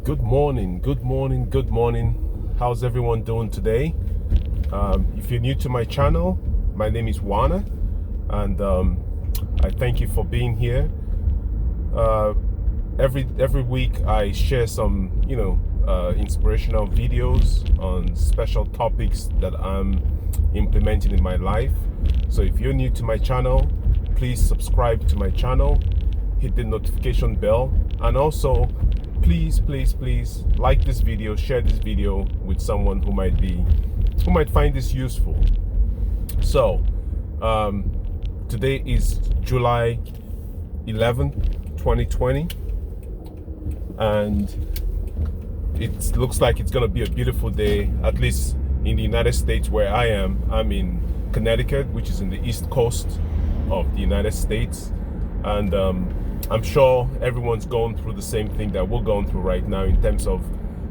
Good morning, good morning, good morning. How's everyone doing today? If you're new to my channel, my name is Unwana, and I thank you for being here. Uh, every week I share some, inspirational videos on special topics that I'm implementing in my life. So if you're new to my channel, please subscribe to my channel, hit the notification bell, and also please like this video, share this video with someone who might find this useful. So today is July 11th, 2020, and it looks like it's gonna be a beautiful day, at least in the United States where I am. I'm in Connecticut, which is in the East Coast of the United States, and I'm sure everyone's going through the same thing that we're going through right now in terms of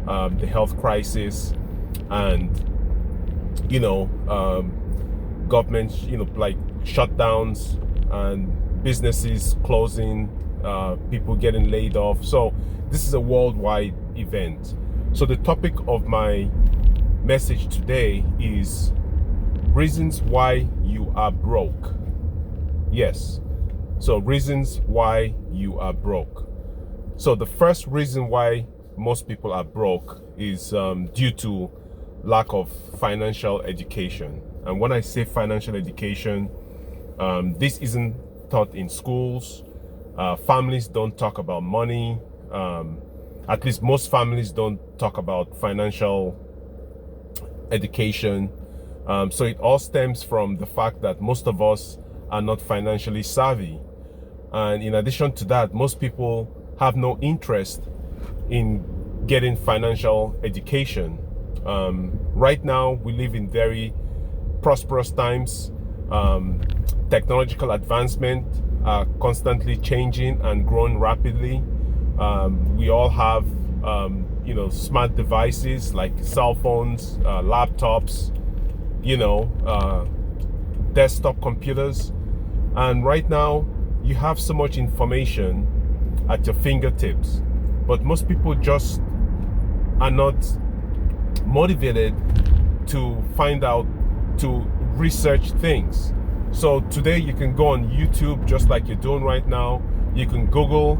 the health crisis and government like shutdowns and businesses closing, people getting laid off. So this is a worldwide event. So the topic of my message today is reasons why you are broke. Yes. So reasons why you are broke. So the first reason why most people are broke is due to lack of financial education. And when I say financial education, this isn't taught in schools. Families don't talk about money. At least most families don't talk about financial education. So it all stems from the fact that most of us are not financially savvy. And in addition to that, most people have no interest in getting financial education. Right now, we live in very prosperous times. Technological advancement are constantly changing and growing rapidly. We all have, smart devices like cell phones, laptops, desktop computers. And right now, you have so much information at your fingertips, but most people just are not motivated to find out, to research things. So today you can go on YouTube just like you're doing right now. You can Google,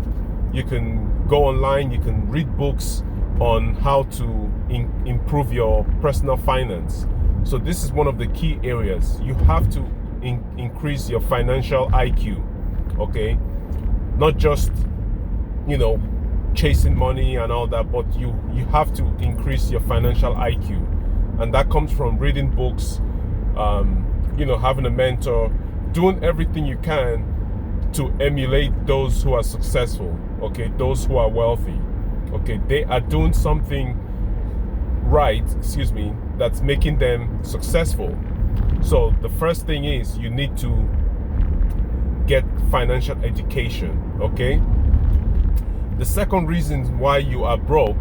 you can go online, you can read books on how to improve your personal finance. So this is one of the key areas. You have to increase your financial IQ, okay? Not just, chasing money and all that, but you have to increase your financial IQ. And that comes from reading books, having a mentor, doing everything you can to emulate those who are successful, okay? Those who are wealthy, okay? They are doing something right, that's making them successful. So the first thing is you need to get financial education, okay? The second reason why you are broke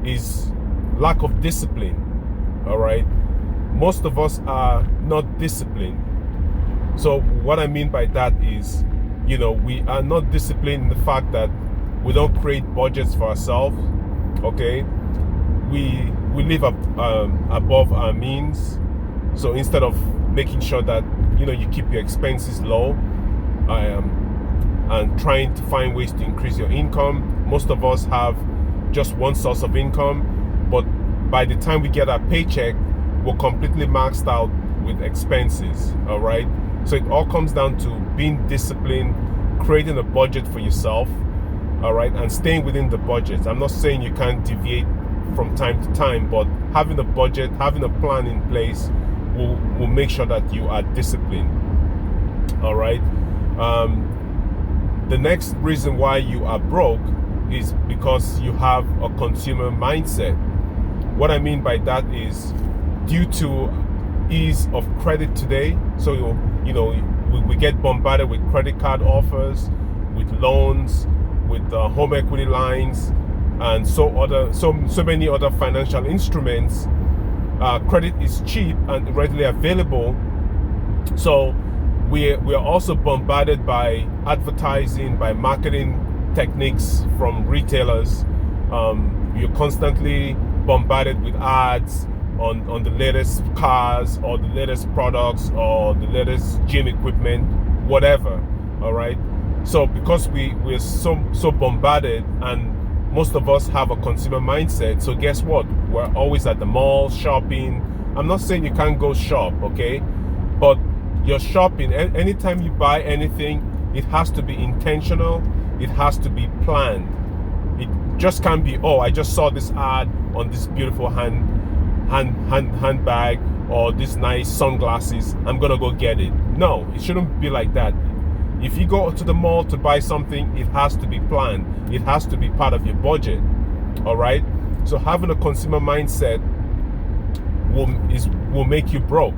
is lack of discipline, all right? Most of us are not disciplined. So what I mean by that is, we are not disciplined in the fact that we don't create budgets for ourselves, okay? We live above our means. So instead of making sure that you keep your expenses low and trying to find ways to increase your income, most of us have just one source of income, but by the time we get our paycheck, we're completely maxed out with expenses. All right, so it all comes down to being disciplined, creating a budget for yourself, all right, and staying within the budget. I'm not saying you can't deviate from time to time, but having a budget, having a plan in place will make sure that you are disciplined. All right. The next reason why you are broke is because you have a consumer mindset. What I mean by that is due to ease of credit today. So we get bombarded with credit card offers, with loans, with home equity lines, and so many other financial instruments. Credit is cheap and readily available. So we are also bombarded by advertising, by marketing techniques from retailers You're constantly bombarded with ads on the latest cars or the latest products or the latest gym equipment, whatever. All right. So because we're so bombarded, and most of us have a consumer mindset, so guess what? We're always at the mall shopping. I'm not saying you can't go shop, okay? But your shopping, anytime you buy anything, it has to be intentional. It has to be planned. It just can't be, oh, I just saw this ad on this beautiful handbag or this nice sunglasses, I'm gonna go get it. No, it shouldn't be like that. If you go to the mall to buy something, it has to be planned. It has to be part of your budget. All right. So having a consumer mindset will make you broke,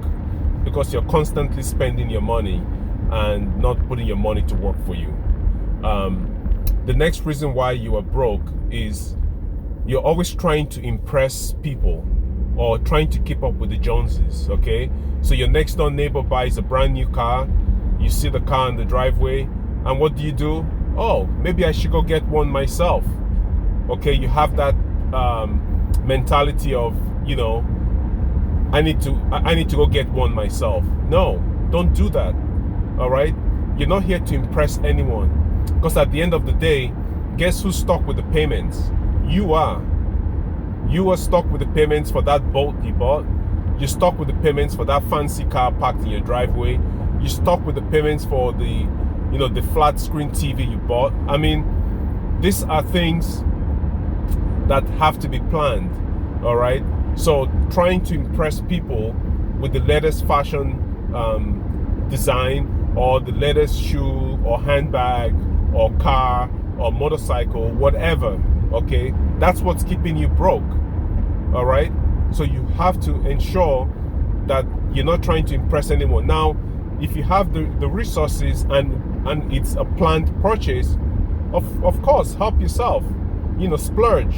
because you're constantly spending your money and not putting your money to work for you. The next reason why you are broke is you're always trying to impress people or trying to keep up with the Joneses. Okay. So your next door neighbor buys a brand new car. You see the car in the driveway, and what do? Oh, maybe I should go get one myself. Okay, you have that mentality of, I need to go get one myself. No, don't do that. All right, you're not here to impress anyone, because at the end of the day, guess who's stuck with the payments? You are. You are stuck with the payments for that boat you bought. You're stuck with the payments for that fancy car parked in your driveway. You're stuck with the payments for the flat screen TV you bought. I mean, these are things that have to be planned. All right. So trying to impress people with the latest fashion design, or the latest shoe or handbag or car or motorcycle, whatever. Okay, that's what's keeping you broke. All right. So you have to ensure that you're not trying to impress anyone. Now, if you have the resources and it's a planned purchase, of course, help yourself. Splurge.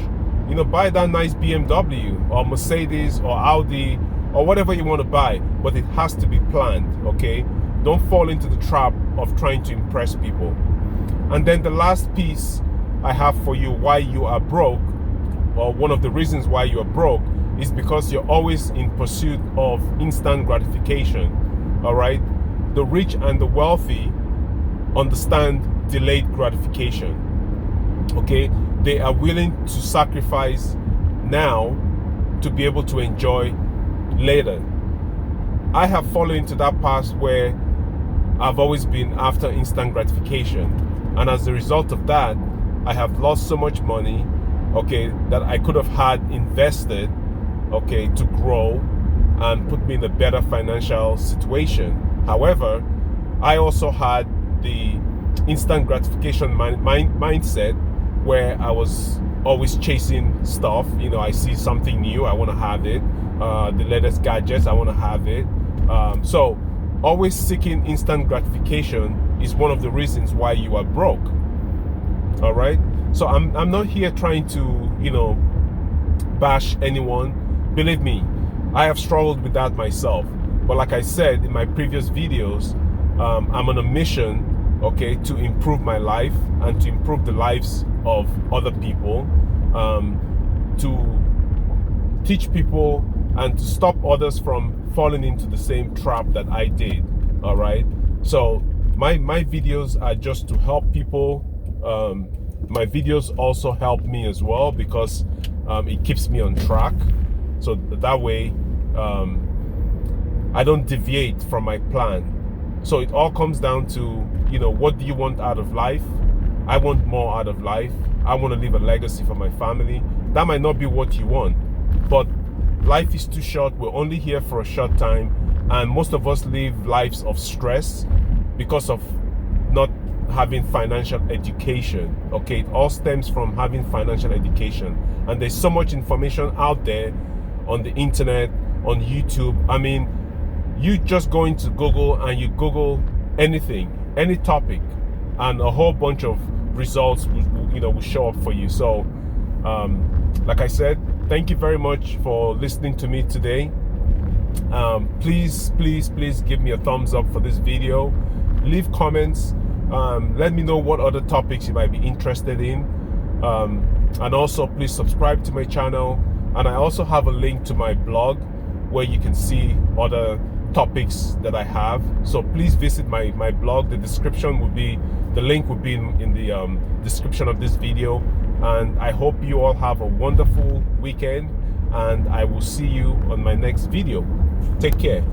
Buy that nice BMW or Mercedes or Audi or whatever you want to buy, but it has to be planned. Okay, don't fall into the trap of trying to impress people. And then the last piece I have for you, why you are broke, or one of the reasons why you are broke, is because you're always in pursuit of instant gratification. All right. The rich and the wealthy understand delayed gratification. Okay, they are willing to sacrifice now to be able to enjoy later. I have fallen into that path where I've always been after instant gratification, and as a result of that, I have lost so much money, okay, that I could have had invested, okay, to grow and put me in a better financial situation. However, I also had the instant gratification mindset, where I was always chasing stuff. I see something new, I want to have it. The latest gadgets, I want to have it. So always seeking instant gratification is one of the reasons why you are broke. All right. So I'm not here trying to, bash anyone. Believe me, I have struggled with that myself. But like I said in my previous videos, I'm on a mission, okay, to improve my life and to improve the lives of other people, to teach people and to stop others from falling into the same trap that I did. All right. So my videos are just to help people. My videos also help me as well, because it keeps me on track. So that way, I don't deviate from my plan. So it all comes down to, what do you want out of life? I want more out of life. I want to leave a legacy for my family. That might not be what you want, but life is too short. We're only here for a short time, and most of us live lives of stress because of not having financial education. Okay, it all stems from having financial education, and there's so much information out there on the internet, on YouTube. I mean, you just go into Google and you Google anything, any topic, and a whole bunch of results will show up for you. So like I said, thank you very much for listening to me today. Please give me a thumbs up for this video. Leave comments. Let me know what other topics you might be interested in. And also please subscribe to my channel, and I also have a link to my blog where you can see other topics that I have. So please visit my blog. The link will be in the description of this video. And I hope you all have a wonderful weekend, and I will see you on my next video. Take care.